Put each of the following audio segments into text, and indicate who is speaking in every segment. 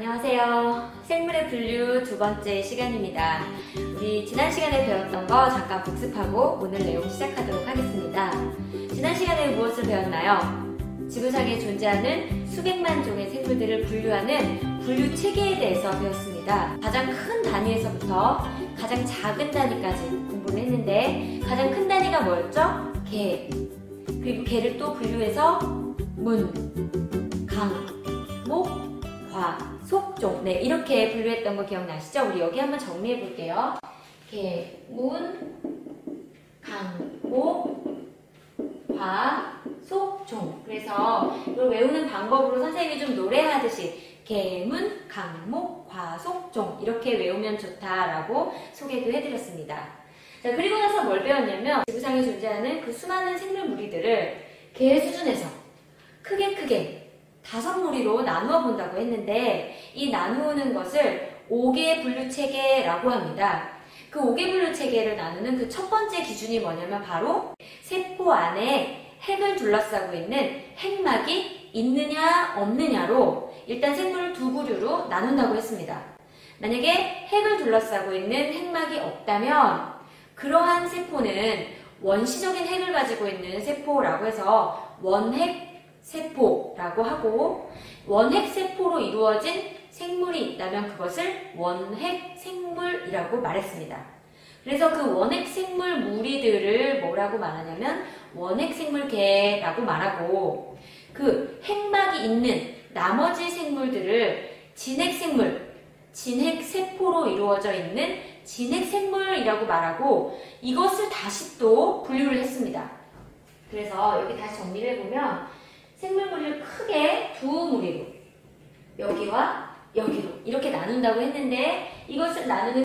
Speaker 1: 안녕하세요. 생물의 분류 두 번째 시간입니다. 우리 지난 시간에 배웠던 거 잠깐 복습하고 오늘 내용 시작하도록 하겠습니다. 지난 시간에 무엇을 배웠나요? 지구상에 존재하는 수백만 종의 생물들을 분류하는 분류 체계에 대해서 배웠습니다. 가장 큰 단위에서부터 가장 작은 단위까지 공부를 했는데 가장 큰 단위가 뭐였죠? 개. 그리고 개를 또 분류해서 문, 강, 목, 과, 속종. 네, 이렇게 분류했던 거 기억나시죠? 우리 여기 한번 정리해 볼게요. 개, 문, 강, 목, 과, 속종. 그래서 이걸 외우는 방법으로 선생님이 좀 노래하듯이 개문, 강목, 과, 속종 이렇게 외우면 좋다라고 소개도 해드렸습니다. 자, 그리고 나서 뭘 배웠냐면 지구상에 존재하는 그 수많은 생물 무리들을 개 수준에서 크게 5무리로 나누어 본다고 했는데 이 나누는 것을 5개 분류 체계라고 합니다. 그 5개 분류 체계를 나누는 그 첫 번째 기준이 뭐냐면 바로 세포 안에 핵을 둘러싸고 있는 핵막이 있느냐 없느냐로 일단 생물을 두 부류로 나눈다고 했습니다. 만약에 핵을 둘러싸고 있는 핵막이 없다면 그러한 세포는 원시적인 핵을 가지고 있는 세포라고 해서 원핵 세포라고 하고, 원핵 세포로 이루어진 생물이 있다면 그것을 원핵 생물이라고 말했습니다. 그래서 그 원핵 생물 무리들을 뭐라고 말하냐면 원핵 생물계라고 말하고, 그 핵막이 있는 나머지 생물들을 진핵 생물, 진핵 세포로 이루어져 있는 진핵 생물이라고 말하고, 이것을 다시 또 분류를 했습니다. 그래서 여기 다시 정리를 해보면 생물 무리를 크게 두 무리로, 여기와 여기로 이렇게 나눈다고 했는데 이것을 나누는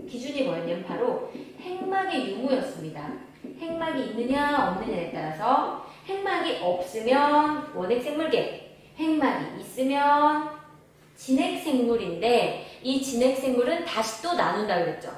Speaker 1: 기준이 뭐였냐면 바로 핵막의 유무였습니다. 핵막이 있느냐 없느냐에 따라서 핵막이 없으면 원핵 생물계, 핵막이 있으면 진핵 생물인데 이 진핵 생물은 다시 또 나눈다고 그랬죠.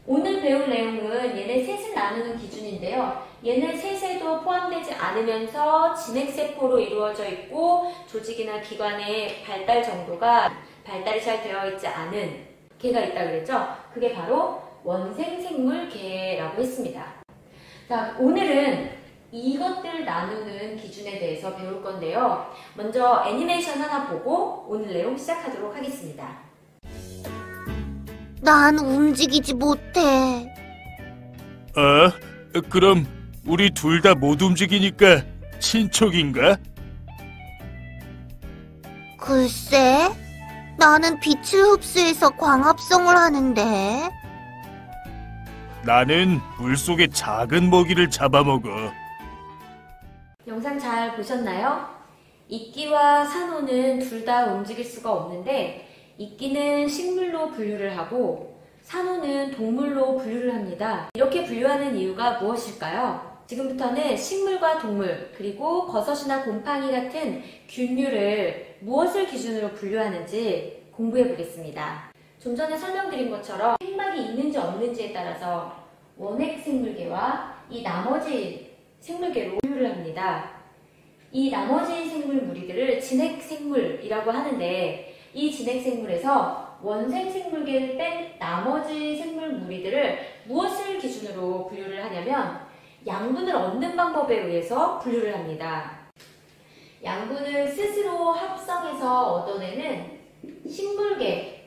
Speaker 1: 오늘 배울 내용은 얘네 셋을 나누는 기준인데요. 얘네 셋에도 포함되지 않으면서 진핵세포로 이루어져 있고 조직이나 기관의 발달 정도가 발달이 잘 되어 있지 않은 개가 있다고 그랬죠. 그게 바로 원생생물계라고 했습니다. 자, 오늘은 이것들 나누는 기준에 대해서 배울 건데요. 먼저 애니메이션 하나 보고 오늘 내용 시작하도록 하겠습니다.
Speaker 2: 난 움직이지 못해.
Speaker 3: 그럼 우리 둘 다 못 움직이니까 친척인가?
Speaker 2: 글쎄, 나는 빛을 흡수해서 광합성을 하는데.
Speaker 3: 나는 물속의 작은 먹이를 잡아먹어.
Speaker 1: 영상 잘 보셨나요? 이끼와 산호는 둘 다 움직일 수가 없는데 이끼는 식물로 분류를 하고 산호는 동물로 분류를 합니다. 이렇게 분류하는 이유가 무엇일까요? 지금부터는 식물과 동물 그리고 버섯이나 곰팡이 같은 균류를 무엇을 기준으로 분류하는지 공부해 보겠습니다. 좀 전에 설명드린 것처럼 핵막이 있는지 없는지에 따라서 원핵 생물계와 이 나머지 생물계로 분류를 합니다. 이 나머지 생물 무리들을 진핵 생물이라고 하는데 이 진핵 생물에서 원생 생물계를 뺀 나머지 생물 무리들을 무엇을 기준으로 분류를 하냐면 양분을 얻는 방법에 의해서 분류를 합니다. 양분을 스스로 합성해서 얻어내는 식물계라는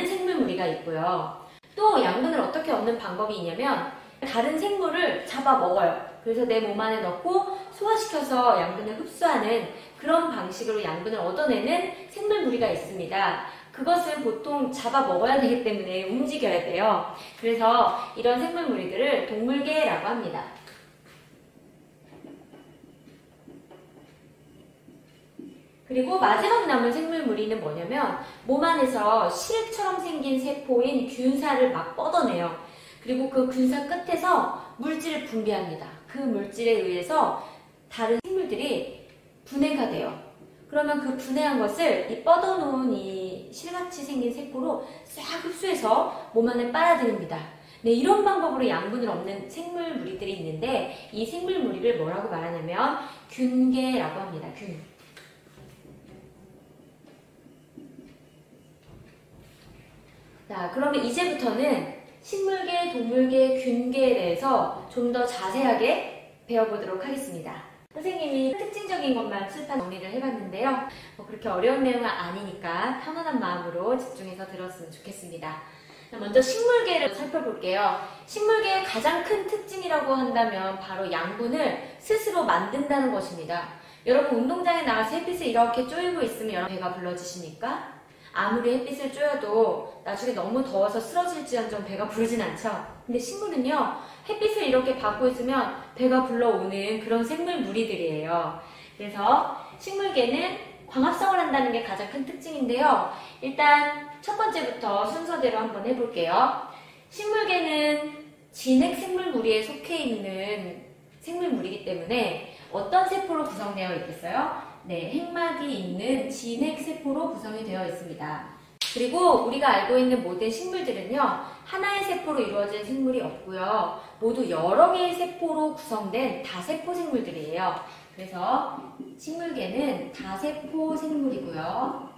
Speaker 1: 생물 무리가 있고요. 또 양분을 어떻게 얻는 방법이 있냐면 다른 생물을 잡아 먹어요. 그래서 내 몸 안에 넣고 소화시켜서 양분을 흡수하는 그런 방식으로 양분을 얻어내는 생물 무리가 있습니다. 그것은 보통 잡아 먹어야 되기 때문에 움직여야 돼요. 그래서 이런 생물 무리들을 동물계라고 합니다. 그리고 마지막 남은 생물 무리는 뭐냐면 몸 안에서 실처럼 생긴 세포인 균사를 막 뻗어내요. 그리고 그 균사 끝에서 물질을 분비합니다. 그 물질에 의해서 다른 생물들이 분해가 돼요. 그러면 그 분해한 것을 이 뻗어놓은 이 실같이 생긴 세포로 싹 흡수해서 몸 안에 빨아들입니다. 네, 이런 방법으로 양분을 얻는 생물 무리들이 있는데 이 생물 무리를 뭐라고 말하냐면 균계라고 합니다. 균. 자, 그러면 이제부터는 식물계, 동물계, 균계에 대해서 좀 더 자세하게 배워보도록 하겠습니다. 선생님이 특징적인 것만 칠판 정리를 해봤는데요. 그렇게 어려운 내용은 아니니까 편안한 마음으로 집중해서 들었으면 좋겠습니다. 먼저 식물계를 살펴볼게요. 식물계의 가장 큰 특징이라고 한다면 바로 양분을 스스로 만든다는 것입니다. 여러분 운동장에 나가서 햇빛을 이렇게 쬐고 있으면 여러분 배가 불러지십니까? 아무리 햇빛을 쬐어도 나중에 너무 더워서 쓰러질지언정 배가 부르진 않죠. 근데 식물은요, 햇빛을 이렇게 받고 있으면 배가 불러오는 그런 생물 무리들이에요. 그래서 식물계는 광합성을 한다는 게 가장 큰 특징인데요. 일단 첫 번째부터 순서대로 한번 해볼게요. 식물계는 진핵 생물 무리에 속해 있는 생물 무리이기 때문에 어떤 세포로 구성되어 있겠어요? 네, 핵막이 있는 진핵 세포로 구성이 되어 있습니다. 그리고 우리가 알고 있는 모든 식물들은요, 하나의 세포로 이루어진 생물이 없고요, 모두 여러 개의 세포로 구성된 다세포 생물들이에요. 그래서 식물계는 다세포 생물이고요.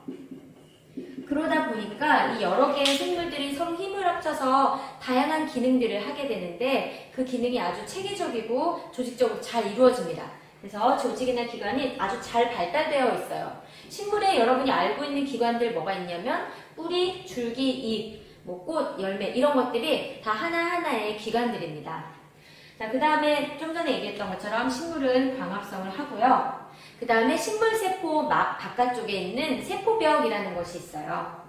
Speaker 1: 그러다 보니까 이 여러 개의 생물들이 서로 힘을 합쳐서 다양한 기능들을 하게 되는데 그 기능이 아주 체계적이고 조직적으로 잘 이루어집니다. 그래서 조직이나 기관이 아주 잘 발달되어 있어요. 식물에 여러분이 알고 있는 기관들 뭐가 있냐면 뿌리, 줄기, 잎, 꽃, 열매 이런 것들이 다 하나하나의 기관들입니다. 자, 그 다음에 좀 전에 얘기했던 것처럼 식물은 광합성을 하고요. 그 다음에 식물세포 바깥쪽에 있는 세포벽이라는 것이 있어요.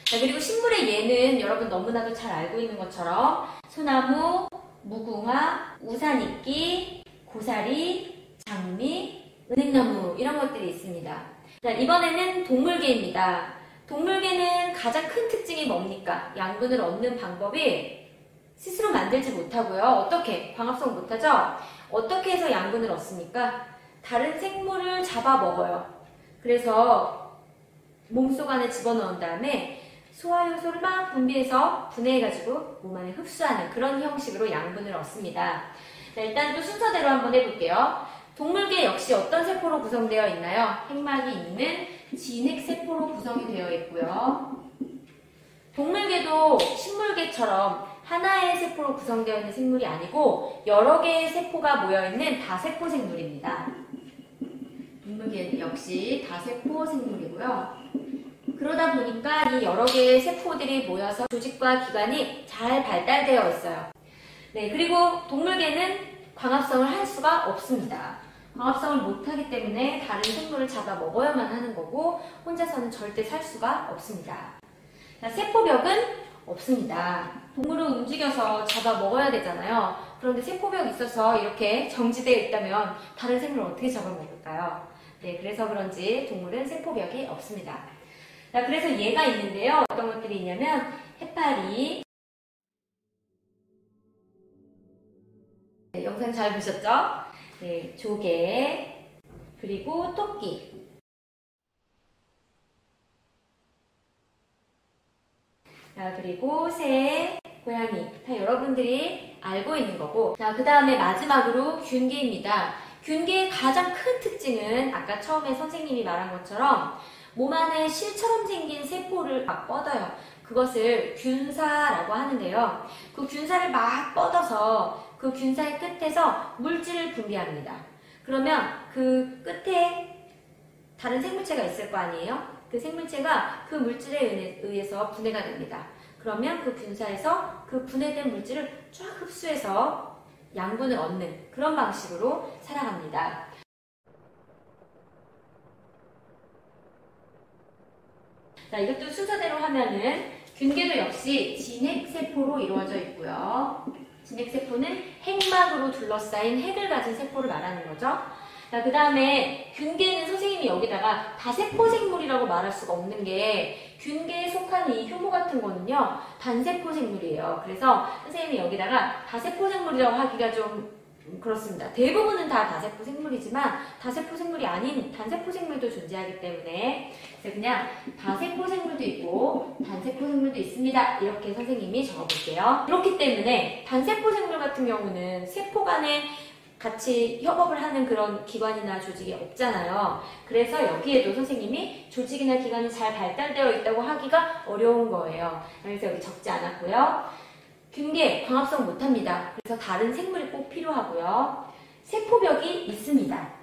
Speaker 1: 자, 그리고 식물의 예는 여러분 너무나도 잘 알고 있는 것처럼 소나무, 무궁화, 우산이끼, 고사리, 장미, 은행나무 이런 것들이 있습니다. 자, 이번에는 동물계입니다. 동물계는 가장 큰 특징이 뭡니까? 양분을 얻는 방법이 스스로 만들지 못하고요. 어떻게? 광합성 못하죠? 어떻게 해서 양분을 얻습니까? 다른 생물을 잡아먹어요. 그래서 몸속 안에 집어넣은 다음에 소화효소를 막 분비해서 분해해가지고 몸 안에 흡수하는 그런 형식으로 양분을 얻습니다. 자, 일단 또 순서대로 한번 해볼게요. 동물계 역시 어떤 세포로 구성되어 있나요? 핵막이 있는 진핵세포로 구성이 되어 있고요. 동물계도 식물계처럼 하나의 세포로 구성되어 있는 생물이 아니고 여러 개의 세포가 모여있는 다세포 생물입니다. 동물계는 역시 다세포 생물이고요. 그러다 보니까 이 여러 개의 세포들이 모여서 조직과 기관이 잘 발달되어 있어요. 네, 그리고 동물계는 광합성을 할 수가 없습니다. 광합성을 못하기 때문에 다른 생물을 잡아 먹어야만 하는 거고 혼자서는 절대 살 수가 없습니다. 자, 세포벽은 없습니다. 동물을 움직여서 잡아 먹어야 되잖아요. 그런데 세포벽이 있어서 이렇게 정지되어 있다면 다른 생물을 어떻게 잡아먹을까요? 네, 그래서 그런지 동물은 세포벽이 없습니다. 자, 그래서 얘가 있는데요. 어떤 것들이 있냐면 해파리, 네, 영상 잘 보셨죠? 네, 조개, 그리고 토끼. 자, 그리고 새, 고양이. 다 여러분들이 알고 있는 거고. 자, 그 다음에 마지막으로 균계입니다. 균계의 가장 큰 특징은 아까 처음에 선생님이 말한 것처럼 몸 안에 실처럼 생긴 세포를 막 뻗어요. 그것을 균사라고 하는데요. 그 균사를 막 뻗어서 그 균사의 끝에서 물질을 분비합니다. 그러면 그 끝에 다른 생물체가 있을 거 아니에요? 그 생물체가 그 물질에 의해서 분해가 됩니다. 그러면 그 균사에서 그 분해된 물질을 쫙 흡수해서 양분을 얻는 그런 방식으로 살아갑니다. 자, 이것도 순서대로 하면은 균계도 역시 진핵세포로 이루어져 있고요. 진핵세포는 핵막으로 둘러싸인 핵을 가진 세포를 말하는 거죠. 자, 그 다음에 균계는 선생님이 여기다가 다세포 생물이라고 말할 수가 없는 게 균계에 속한 이 효모 같은 거는요 단세포 생물이에요. 그래서 선생님이 여기다가 다세포 생물이라고 하기가 좀 그렇습니다. 대부분은 다 다세포 생물이지만 다세포 생물이 아닌 단세포 생물도 존재하기 때문에 그냥 다세포 생물도 있고 단세포 생물도 있습니다. 이렇게 선생님이 적어볼게요. 그렇기 때문에 단세포 생물 같은 경우는 세포 간에 같이 협업을 하는 그런 기관이나 조직이 없잖아요. 그래서 여기에도 선생님이 조직이나 기관이 잘 발달되어 있다고 하기가 어려운 거예요. 그래서 여기 적지 않았고요. 균계, 광합성 못합니다. 그래서 다른 생물이 꼭 필요하고요. 세포벽이 있습니다.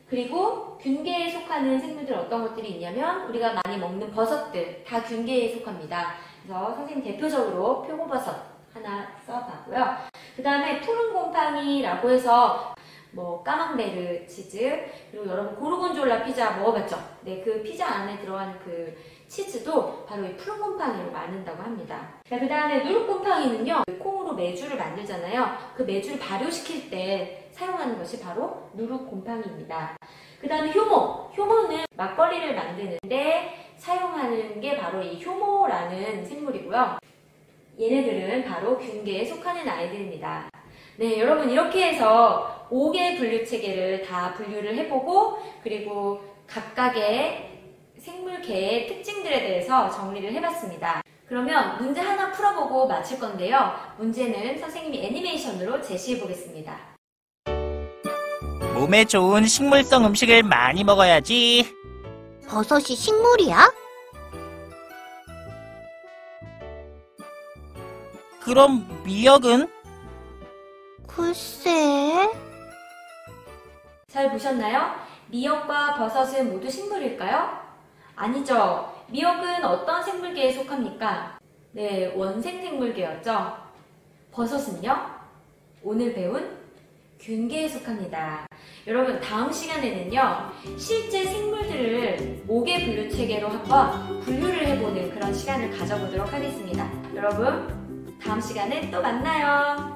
Speaker 1: 그리고 균계에 속하는 생물들 어떤 것들이 있냐면 우리가 많이 먹는 버섯들 다 균계에 속합니다. 그래서 선생님 대표적으로 표고버섯 하나 써봤고요. 그 다음에 푸른 곰팡이라고 해서 뭐 까망베르 치즈, 그리고 여러분 고르곤졸라 피자 먹어봤죠? 네, 그 피자 안에 들어가는 그 치즈도 바로 이 푸른 곰팡이로 만든다고 합니다. 그 다음에 누룩곰팡이는요, 콩으로 메주를 만들잖아요. 그 메주를 발효시킬 때 사용하는 것이 바로 누룩곰팡이입니다. 그 다음에 효모. 효모는 막걸리를 만드는데 사용하는 게 바로 이 효모라는 생물이고요. 얘네들은 바로 균계에 속하는 아이들입니다. 네, 여러분 이렇게 해서 5개의 분류 체계를 다 분류를 해보고 그리고 각각의 생물계의 특징들에 대해서 정리를 해봤습니다. 그러면 문제 하나 풀어보고 마칠 건데요. 문제는 선생님이 애니메이션으로 제시해 보겠습니다.
Speaker 4: 몸에 좋은 식물성 음식을 많이 먹어야지.
Speaker 2: 버섯이 식물이야?
Speaker 4: 그럼 미역은?
Speaker 2: 글쎄.
Speaker 1: 잘 보셨나요? 미역과 버섯은 모두 식물일까요? 아니죠. 미역은 어떤 생물계에 속합니까? 네, 원생생물계였죠. 버섯은요? 오늘 배운 균계에 속합니다. 여러분 다음 시간에는요, 실제 생물들을 5개 분류 체계로 한번 분류를 해보는 그런 시간을 가져보도록 하겠습니다. 여러분 다음 시간에 또 만나요.